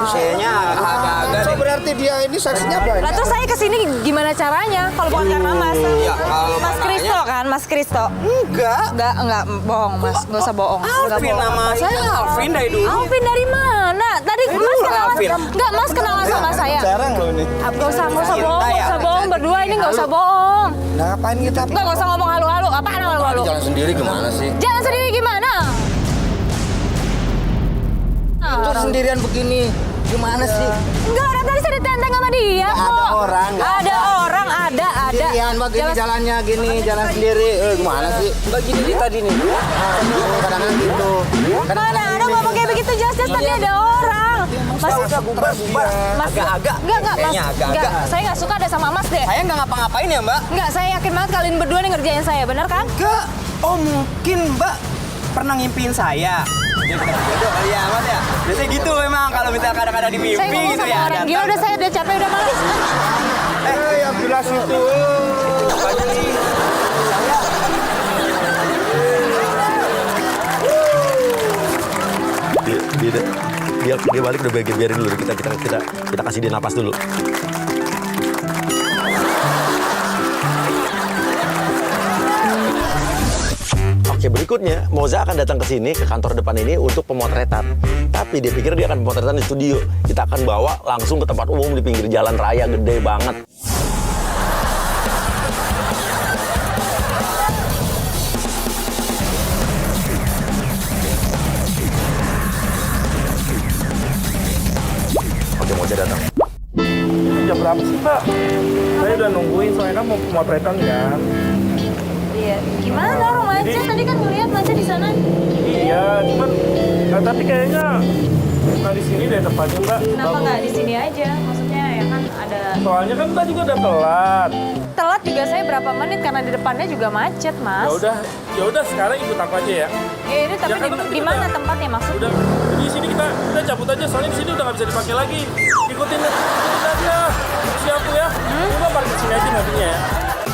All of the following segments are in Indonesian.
Kayaknya agak-agak. So berarti dia ini saksinya banyak. Lah terus saya kesini gimana caranya? Kalau bukan karena Mas. Iya, kalau Mas Kristo kan, Mas Kristo. Enggak, bohong Mas, nggak usah bohong. Nggak Alvin bohong. nama saya Alvin dari dulu. Alvin dari mana? Tadi Mas kenalan. Alvin. Enggak, Mas kenalan sama saya. Jarang loh ini. Nggak usah bohong, Cinta ya? nggak usah bohong berdua ini nggak usah bohong. Nah, ngapain kita? Nggak usah ngomong halu-halu. Apaan halu-halu? Jalan sendiri gimana sih? Jalan sendiri gimana? Itu sendirian begini. Gimana sih? Enggak, orang tadi saya ditenteng sama dia Nggak kok. ada orang, nggak Ada orang, ada. Sendirian begini Jalan- jalannya gini, jalan sendiri. Gimana sih? Begini di tadi nih. Kadang-kadang gitu. Mana ada ngomong kayak begitu jelas-jelas tadi ada orang. Mas, Bubar. Mas, Agak-agak. Enggak, Mas. Kayaknya agak-agak. Enggak, saya nggak suka ada sama Mas deh. Saya nggak ngapa-ngapain ya Mbak. Enggak, saya yakin banget kalian berdua nih ngerjain saya, bener kan? Enggak. Oh mungkin Mbak pernah ngimpiin saya. Jadi kita jodoh kali ya Mas ya. Biasanya gitu memang kalau misalnya kadang-kadang di mimpi Saya ngomong gitu sama ya. orang gila, udah saya udah capek, udah malas. Yang jelas itu. Apanya nih? Dia balik udah biarin dulu kita kasih dia napas dulu. Oke, berikutnya Moza akan datang ke sini ke kantor depan ini untuk pemotretan. Tapi dia pikir dia akan pemotretan di studio. Kita akan bawa langsung ke tempat umum di pinggir jalan raya gede banget. Oke, Moza datang. Jam berapa sih Mbak? Saya udah nungguin soalnya kan mau pemotretan kan. Iya, gimana orang macet? Tadi kan ngeliat macet di sana. Iya, cuman tapi kayaknya bukan di sini deh tempatnya Mbak. Kenapa nggak di sini aja? Maksudnya ya kan ada Soalnya kan Mbak juga udah telat. telat juga saya berapa menit karena di depannya juga macet, Mas. Ya udah sekarang ikut aku aja ya. Ini tapi Ya kan, di mana udah. tempatnya maksudnya? Udah di sini kita cabut aja soalnya di sini udah nggak bisa dipakai lagi. Ikutin aja. Siap ya. Coba parkir sini aja nantinya ya.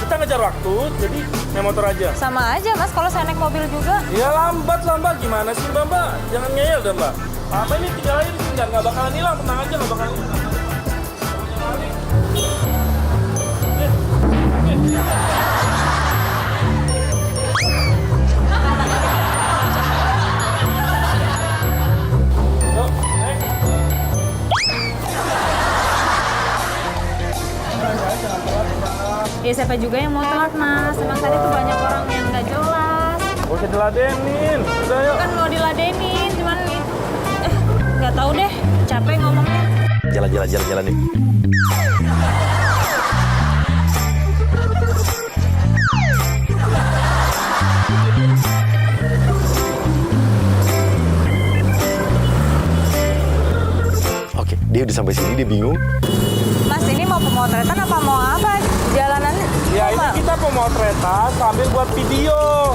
Kita ngejar waktu, jadi naik motor aja. Sama aja, Mas, kalau saya naik mobil juga. Ya lambat gimana sih Mbak? Jangan ngeyel dah Mbak. Apa ini tinggal aja di sini nggak bakalan hilang, tenang aja nggak bakalan hilang. Ya siapa juga yang mau telat, Mas? Emang tadi tuh banyak orang yang nggak jelas. Gak usah diladenin, udah yuk. Kan mau diladenin, cuman nggak tahu deh, capek ngomongnya. Jalan nih. Oke, dia udah sampai sini, dia bingung. Mas, ini mau pemotretan apa mau apa? Jalanannya? Ya ini apa? kita pemotretan sambil buat video.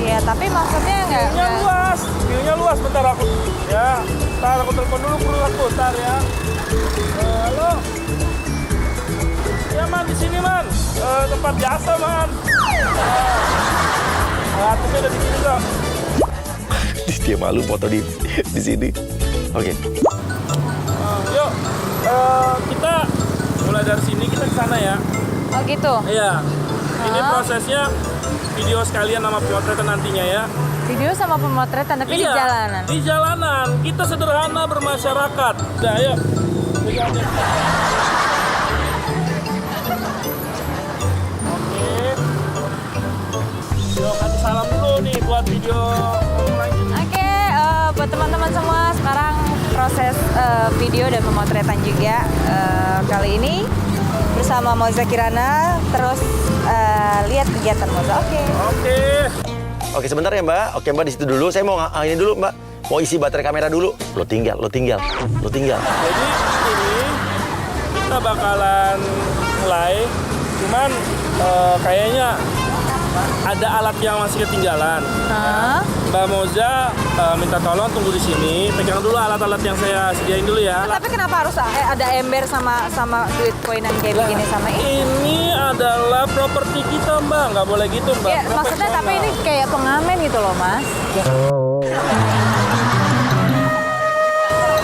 Iya, tapi maksudnya View-nya luas, bentar aku. Ya, ntar aku telepon dulu kru aku, ntar ya. Halo. Ya Man, di sini Man. Tempat biasa Man. Alatnya udah di sini kok. Dia malu foto di sini. Oke. Yuk, kita mulai dari sini kita ke sana ya. Oh gitu. Iya. Ini prosesnya video sekalian sama pemotretan nantinya ya. Video sama pemotretan, tapi di jalanan. Di jalanan. Kita sederhana bermasyarakat. Udah, ayo. Oke. Yuk, kasih salam dulu nih buat video Oke, buat teman-teman semua, sekarang proses video dan pemotretan juga kali ini bersama Moza Kirana. Terus lihat kegiatan Moza. Oke. Oke, sebentar ya Mbak. Oke Mbak, di situ dulu. Saya mau ini dulu Mbak. Mau isi baterai kamera dulu. Lo tinggal. Jadi ini kita bakalan mulai, cuman kayaknya ada alat yang masih ketinggalan. Mbak Moza minta tolong tunggu di sini, pegang dulu alat-alat yang saya sediain dulu ya. Tapi kenapa harus ada ember sama duit koinan kayak begini sama ini? Ini adalah properti kita Mbak, nggak boleh gitu Mbak. Ya, maksudnya tapi ini kayak pengamen gitu loh, Mas.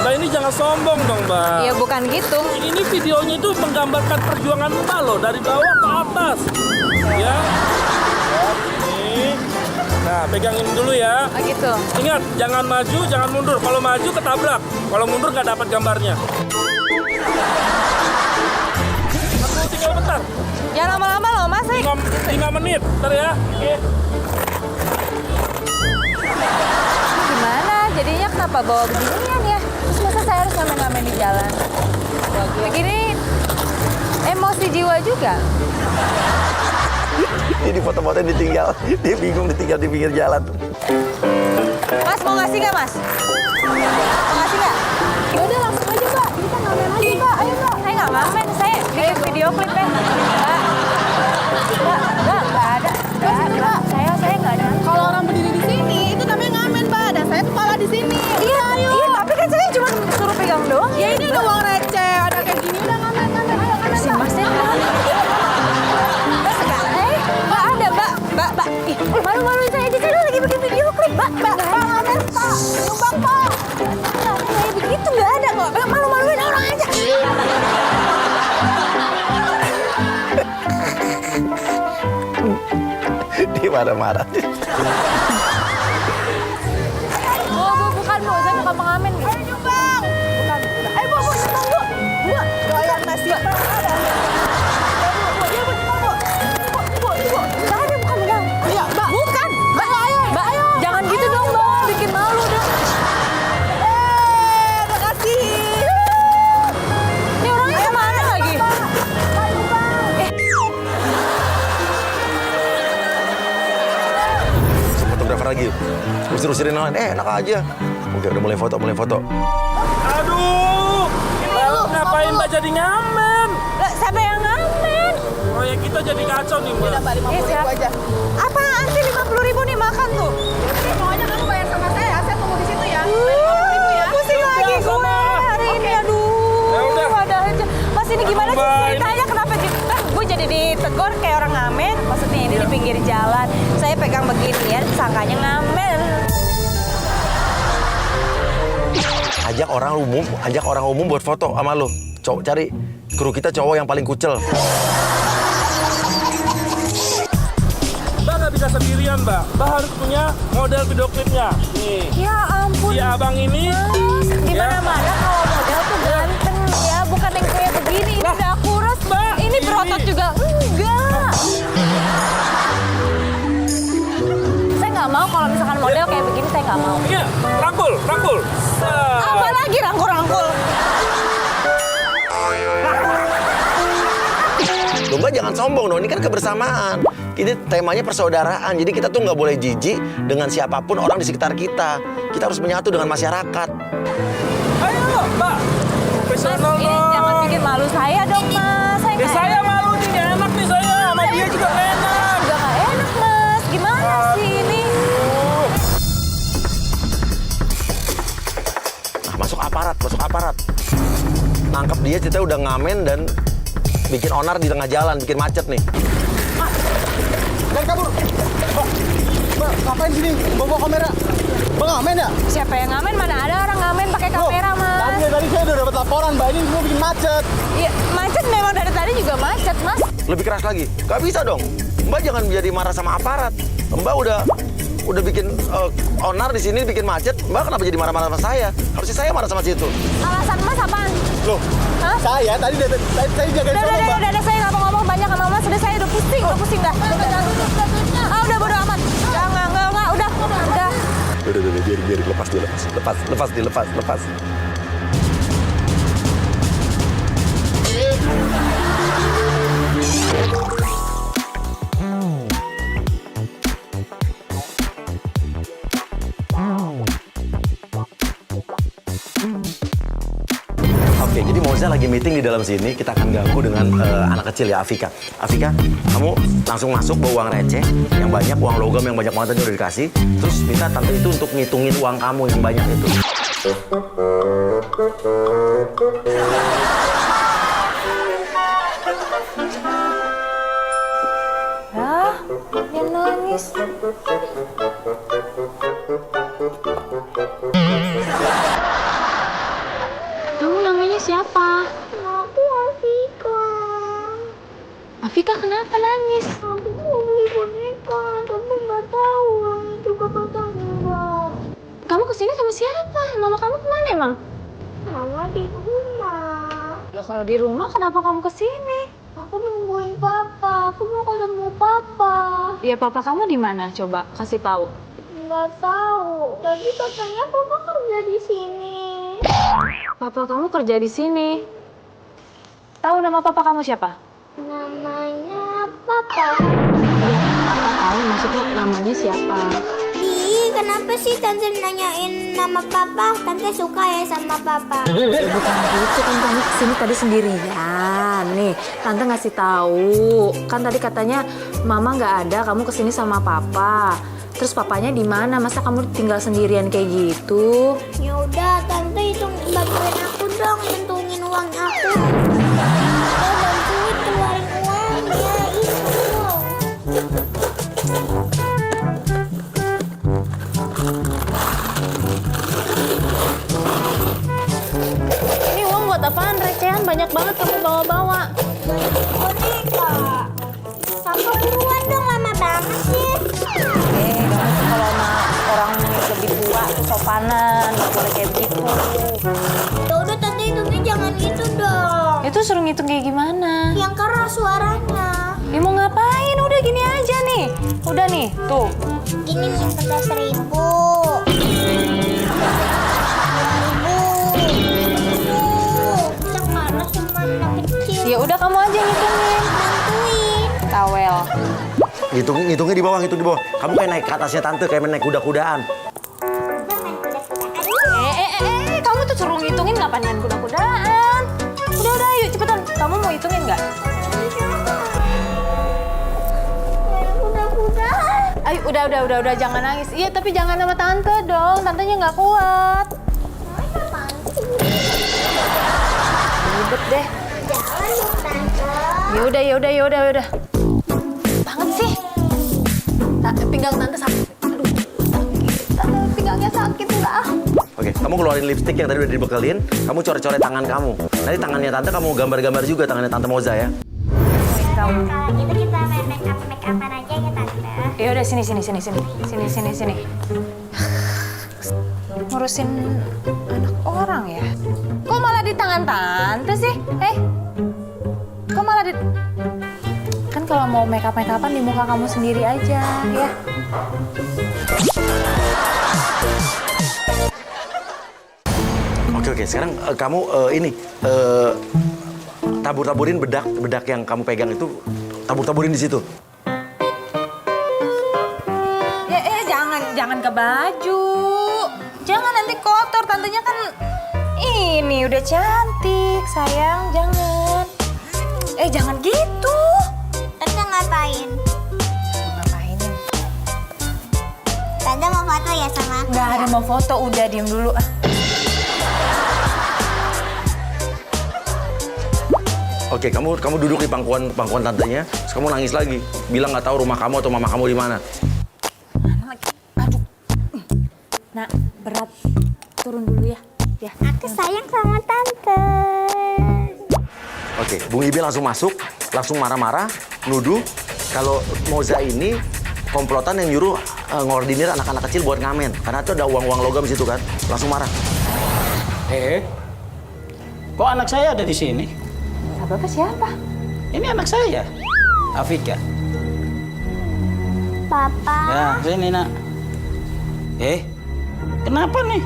Mbak ini jangan sombong dong, Mbak. Ya bukan gitu. Ini videonya itu menggambarkan perjuangan Mbak loh dari bawah ke atas. Ya. Ini. Nah, pegangin dulu ya. Oh gitu. Ingat, jangan maju, jangan mundur. Kalau maju ketabrak. Kalau mundur nggak dapat gambarnya. Aku tinggal bentar. Jangan lama-lama loh Mas. 5 menit, bentar ya. Oke. Gimana? Jadinya kenapa bawa beginian ya? Terus masa saya harus ngamen-ngamen di jalan? Begini emosi jiwa juga. Ini foto-foto ditinggal, dia bingung ditinggal di pinggir jalan. Mas mau ngasih nggak Mas? Mau ngasih nggak? Ya udah langsung aja Mbak, kita ngamen aja Mbak. Ayo Mbak. Saya nggak ngamen, saya bikin video klip ya. Nggak ada. Mbak, saya nggak ada. Kalau orang berdiri di sini itu namanya ngamen, Mbak. Dan saya tuh kepala di sini. Iya, tapi kan saya cuma suruh pegang doang. Ya ini ada uang receh, ada kayak gini udah ngamen. Ayo ngamen. Si Masnya Mbak ada Mbak. Ih, malu-maluin saya aja, saya lagi bikin video klip Mbak ngamen Pak, nyumbang Pak. Nggak kayak begitu, nggak ada kok. Malu-maluin orang aja. Dia marah-marah. Oh, bukan Bu, saya bukan pengamen gitu. Ayo nyumbang. Bukan. Ayo Bu, nyumbang Bu. Bu, doyan nasi. Bu, nggak ada, bukan pegang. Iya, Mbak. Bukan. Mbak, ayo. Jangan gitu dong, Mbak. Bikin malu dong. Udah kasih. Ini orangnya kemana lagi? Fotografer lagi, usir-usirin lawan. Enak aja. Oke, udah mulai foto. Aduh, Mbak, ngapain Mbak jadi ngamen? Lah, siapa yang ngamen? Proyek kita jadi kacau nih, Mbak. Mbak, 50.000 aja. Apaan sih 50.000 nih makan tuh? Jadi pokoknya kamu bayar sama saya tunggu di situ ya. 50.000 ya. Pusing lagi gue sama. hari ini, aduh. Ya udah. Ada aja. Mas ini gimana sih Mbak, ceritanya? Kenapa gue jadi ditegur kayak orang ngamen? Maksudnya ini di pinggir jalan. Saya pegang beginian, sangkanya ngamen. Ajak orang umum buat foto sama lo. Cari kru kita cowok yang paling kucel. Mbak nggak bisa sendirian, Mbak. Mbak harus punya model video klipnya. Nih, Ya ampun. si abang ini. Mas, di Ya. mana-mana kalau model tuh ganteng ya, bukan yang kayak begini. Ini udah kuras, Mbak. Ini berotot juga enggak. Saya nggak mau kalau misalkan model kayak begini, saya nggak mau. Iya, rangkul. Apa lagi rangkul-rangkul? Lo Mbak jangan sombong dong, ini kan kebersamaan. Ini temanya persaudaraan, jadi kita tuh nggak boleh jijik dengan siapapun orang di sekitar kita. Kita harus menyatu dengan masyarakat. Ayo, Mbak. Mas, Profesional ini dong. jangan bikin malu saya dong, Mas. Saya Ya, nggak saya enak. malu nih, nggak enak nih saya. Sama dia juga nggak enak. Juga nggak enak, Mas. Gimana sih ini? Nah, masuk aparat. Nangkep dia, kita udah ngamen dan bikin onar di tengah jalan, bikin macet nih. Dan kabur. Mbak, ngapain sini? Bawa kamera. Bang ngamen ya? Siapa yang ngamen? Mana ada orang ngamen pakai kamera, Mas. Tadi saya udah dapat laporan, Mbak. Ini semua bikin macet. Iya, macet memang dari tadi juga macet, Mas. Lebih keras lagi. Gak bisa dong. Mbak jangan jadi marah sama aparat. Mbak udah bikin onar di sini, bikin macet. Mbak kenapa jadi marah-marah sama saya? Harusnya saya marah sama situ. Alasan Mas apaan? Loh, Hah? saya tadi saya jagain Udah, sono, Mbak. saya nggak mau ngomong banyak sama Mas. Udah, saya udah pusing dah. Udah bodo amat. Enggak, udah. Udah, biar lepas. Oke, jadi Moza lagi meeting di dalam sini. Kita akan ganggu dengan anak kecil ya, Afika. Afika, kamu langsung masuk bawa uang receh yang banyak, uang logam yang banyak banget tadi udah dikasih. Terus minta tante itu untuk ngitungin uang kamu yang banyak itu. Hah? Dia nangis. siapa? Aku Afika. Afika kenapa nangis? Aku mau beli boneka, tapi nggak tahu uang itu kepotong enggak. Kamu kesini sama siapa? Mama kamu kemana emang? Mama di rumah. Ya kalau di rumah kenapa kamu kesini? Aku nungguin papa. Aku mau ketemu papa. Ya papa kamu di mana? Coba kasih tahu. Nggak tahu. Tadi katanya papa kerja di sini. Papa kamu kerja di sini. Tahu nama papa kamu siapa? Namanya papa. Papa tahu maksudnya namanya siapa? Ih, kenapa sih Tante nanyain nama papa? Tante suka ya sama papa. Bukan gitu kan, kamu kesini tadi sendirian. Nih, tante ngasih tahu. Kan tadi katanya mama nggak ada, kamu kesini sama papa. Terus papanya di mana? Masa kamu tinggal sendirian kayak gitu? Ya udah, Tante hitung bantuin aku dong, ngitungin uang aku. Udah bantuin keluarin uangnya, itu. Ini uang buat apaan? Recehan banyak banget kamu bawa-bawa. Boneka. Papa buruan dong, lama banget sih. Kamu tuh kalau sama orang lebih tua tuh sopanan, nggak boleh kayak begitu. Ya udah Tante hitungnya jangan gitu dong. Itu suruh ngitung kayak gimana? Yang keras suaranya. Ya mau ngapain? Udah gini aja nih. Udah nih, tuh. Ini nih 11.000. 2.000. Yang keras cuma anak kecil. Ya udah kamu aja ngitungin. Bantuin. Tawel. Ngitungnya di bawah, ngitung di bawah. Kamu kayak naik ke atasnya tante, kayak naik kuda-kudaan. Kamu tuh suruh ngitungin ngapain main kuda-kudaan? Udah, yuk cepetan. Kamu mau hitungin nggak? Ayo, udah, jangan nangis. Iya, tapi jangan sama tante dong. Tantenya nggak kuat. Ribet deh. Ya udah. Banget sih. Pinggang tante sakit. Aduh, tante pinggangnya sakit lah. Oke, kamu keluarin lipstick yang tadi udah dibekelin. Kamu coret-coret tangan kamu. Nanti tangannya tante kamu gambar-gambar juga tangannya tante Moza ya. Kalau gitu kita main make-upan aja ya Tante. Ya udah sini. Ngurusin anak orang ya. Kok malah di tangan tante sih? Kok malah di... Kan kalau mau make-upan di muka kamu sendiri aja, ya. Oke, sekarang kamu tabur-taburin bedak yang kamu pegang itu, tabur-taburin di situ. Jangan ke baju. Jangan nanti kotor, tantenya kan ini udah cantik, sayang, jangan. Jangan gitu. Tante ngapain? Ngapain? Tante mau foto ya sama aku? Nggak ada mau foto, udah diem dulu. Oke, kamu duduk di pangkuan tantenya, terus kamu nangis lagi. Bilang nggak tahu rumah kamu atau mama kamu di mana. Aduh. Nak, berat. Turun dulu ya. Aku sayang sama Tante. Oke, Bung Ibe langsung masuk, langsung marah-marah, nuduh kalau Moza ini komplotan yang nyuruh ngordinir anak-anak kecil buat ngamen. Karena itu ada uang-uang logam di situ kan. Langsung marah. Kok anak saya ada di sini? Bapak siapa? Ini anak saya, Afika. Papa. Ya, sini nak. Kenapa nih?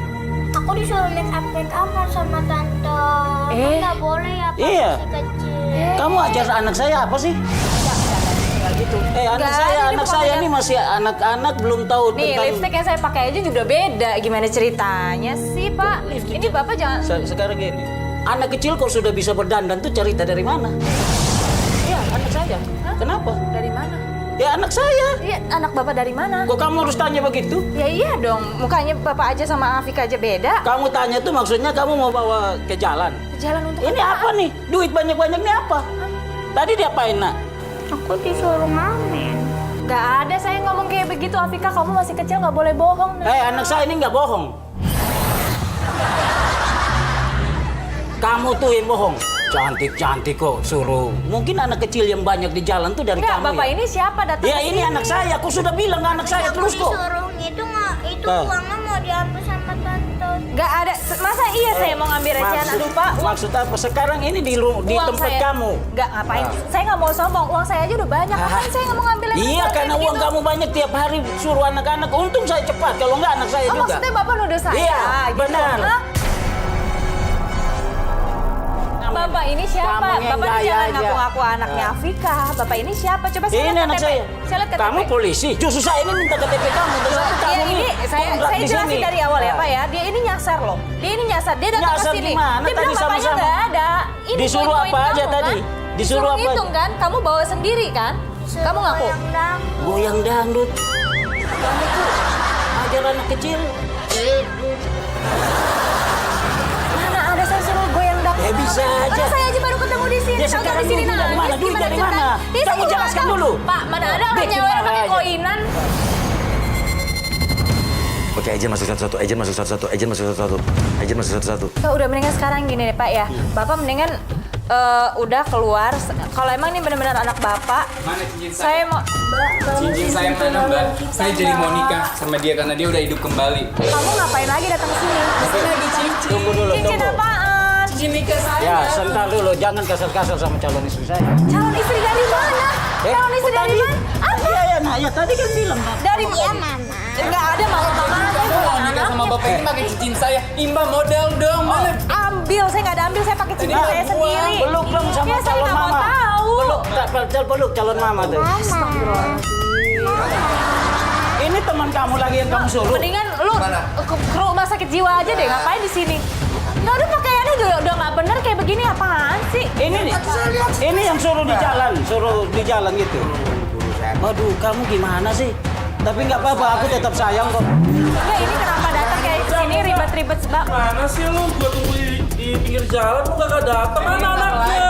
Aku disuruh make-upan sama Tante. Nggak boleh ya, Pak, Iya. masih kecil. Kamu ajar anak saya apa sih? Gitu. Anak saya ini masih anak-anak belum tahu Nih, tentang... lipstick yang saya pakai aja juga beda. Gimana ceritanya sih, Pak? Ini Bapak jangan... Sekarang gini, anak kecil kok sudah bisa berdandan tuh cerita dari mana? Iya, anak saya. Kenapa? Dari mana? Ya anak saya. Iya, anak Bapak dari mana? Kok kamu harus tanya begitu? Ya iya dong, mukanya Bapak aja sama Afika aja beda. Kamu tanya tuh maksudnya kamu mau bawa ke jalan. Jalan untuk Ini apa nih? Duit banyak-banyak ini apa? Tadi diapain nak? Aku disuruh ngamen. Gak ada saya ngomong kayak begitu, Afika. Kamu masih kecil, nggak boleh bohong. Anak saya ini nggak bohong. Kamu tuh yang bohong. Cantik-cantik kok suruh. Mungkin anak kecil yang banyak di jalan tuh dari Enggak, kamu Bapak ya? ini siapa datang Ya ke ini sini? anak saya. Aku sudah bilang anak saya terus kok. Disuruh itu nggak, itu Ah. uangnya mau diambil sama tante. Nggak ada. Masa iya saya mau ngambil recehan? Aduh Pak, uang Maksud apa? Sekarang ini di uang tempat saya. kamu. Nggak ngapain. Saya nggak mau sombong. Uang saya aja udah banyak. Ngapain saya nggak mau ngambil yang Iya, besar karena kayak uang begitu? kamu banyak tiap hari suruh anak-anak. Untung saya cepat. Kalau nggak anak saya Oh, juga. maksudnya Bapak nuduh saya? Iya, gitu. benar. Hah? Bapak ini siapa? Kamu yang Bapak ini gaya jangan aja. ngaku-ngaku anaknya Afika. Bapak ini siapa? Coba saya Ini lihat anak KTP. saya. Saya lihat KTP. Kamu polisi. Justru saya ini minta KTP kamu. Dan Iya, kamu ini saya jelasin di sini. dari awal ya Pak ya. Dia ini nyasar loh. Dia ini nyasar. Dia datang ke Nyasar sini. gimana? Dia bilang Tadi bapaknya sama-sama. nggak ada. Ini Disuruh poin-poin apa aja kamu, tadi? Kan? Disuruh apa ngitung aja? kan? Kamu bawa sendiri kan? Kamu ngaku? Goyang dangdut. Kamu tuh ajar anak kecil. Mana ada saya suruh goyang dangdut? Ya, bisa aja. Mana saya aja baru ketemu di sini. Ya, Tahu sekarang di sini duit dari mana? nangis, Duit gimana dari ceritanya? mana? Ih, saya Kamu juga jelaskan nggak tahu. dulu. Pak, mana ada orang Bikin nyewa yang marah pakai aja. koinan? Oke, agent masuk satu-satu, agent masuk satu-satu, agent masuk satu-satu, agent masuk satu-satu. Pak, udah mendingan sekarang gini deh Pak ya. Bapak mendingan udah keluar. Kalau emang ini benar-benar anak Bapak, Mana cincin saya mau... Cincin saya mana, Mbak? Saya jadi mau nikah sama dia karena dia udah hidup kembali. Kamu ngapain lagi datang ke sini? Lagi cincin. Tunggu dulu, Cincin tunggu. apaan? Cincin nikah saya. Ya, sebentar dulu. Jangan kasar-kasar sama calon istri saya. Calon istri dari mana? Calon istri dari mana? Apa? Iya, ya, nah, ya tadi kan bilang. Nah. Dari Iya, Mama. Enggak ada mama Saya mau nikah sama bapak ini pakai cincin saya. Imba model dong, mana? Ambil, saya nggak ada ambil, saya pakai cincin saya sendiri. Peluk dong sama Ya, saya calon nggak mau mama. tahu. Peluk calon mama tuh. Ini teman kamu lagi yang kamu suruh. Mendingan lu ke rumah sakit jiwa aja deh, ngapain di sini? Nggak ada pakaiannya udah nggak bener kayak begini apaan sih? Ini yang suruh di jalan gitu. Waduh, kamu gimana sih? Tapi nggak apa-apa, aku tetap sayang kok. Enggak, ini kenapa datang kayak sini ribet-ribet sebab Mana sih lu? Gua tunggu di pinggir jalan, lu kagak datang. Mana anaknya?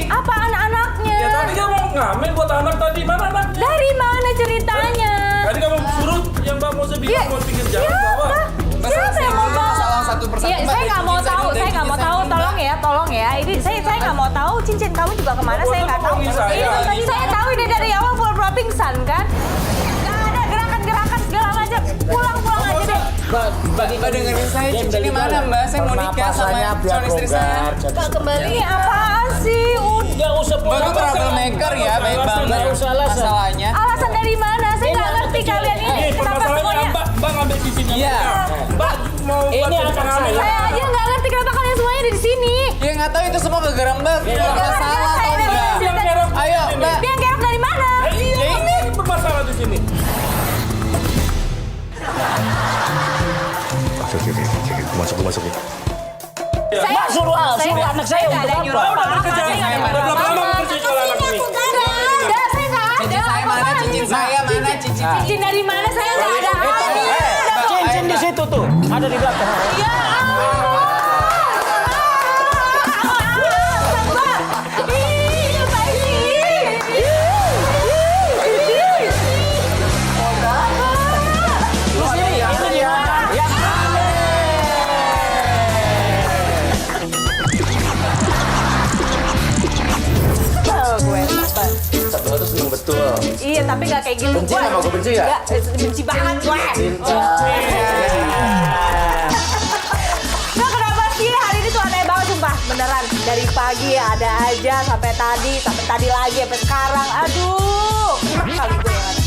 apa anak-anaknya? Ya tadi kan mau ngamen buat anak tadi. Mana anaknya? Dari mana ceritanya? Tadi kamu suruh yang Mbak Moza bilang mau pinggir jalan bawa. Siapa yang mau bawa? Salah satu persatu. Iya, saya nggak mau tahu, saya nggak mau tahu. Tolong ya. Ini saya nggak mau tahu cincin kamu juga kemana, saya nggak tahu. Bohongin saya. Ini tadi saya tahu ini dari awal pura-pura pingsan kan? Nggak ada gerakan-gerakan segala macam. Pulang aja deh. Mbak dengerin saya, cincinnya mana, Mbak? Saya mau nikah sama calon istri saya. Pak kembali. Ini apaan sih? Udah. Nggak usah Mbak tuh troublemaker ya, baik banget. Nggak usah alasan. Masalahnya. Alasan dari mana? Saya nggak ngerti kalian ini. Kenapa Masalahnya semuanya? Mbak ngambil cincin Iya. Mbak mau Ini buat anak pengamen. saya. Saya aja nggak ngerti kenapa kalian semuanya ada di sini. Ya nggak tahu itu semua gara-gara Mbak. Nggak salah tau Mbak. Yang kerok. Ayo, Mbak. Biang kerok dari mana? Iya, ini bermasalah di sini. Oke, masuk. Mbak suruh anak saya nggak ada untuk nyuruh apa? Udah bekerja. Saya nggak Udah berapa lama apa-apa. bekerja jual anak ini? Nggak ada, saya nggak ada. Cincin saya mana? Apaan Cincin ini? saya mana? Cincin. Cincin dari mana? Saya nggak ada. Cincin di situ tuh, ada di belakang. Ya ampun. Ih, apaan sih? Lu sini, itu dia. Ya. Satu tuh seneng betul. Iya, tapi nggak kayak gitu. Benci sama gue, benci nggak? Benci banget gue. Nah, kenapa sih hari ini tuh aneh banget sumpah. Beneran, dari pagi ada aja sampai tadi lagi, sampai sekarang. Aduh, kali gue yang ada.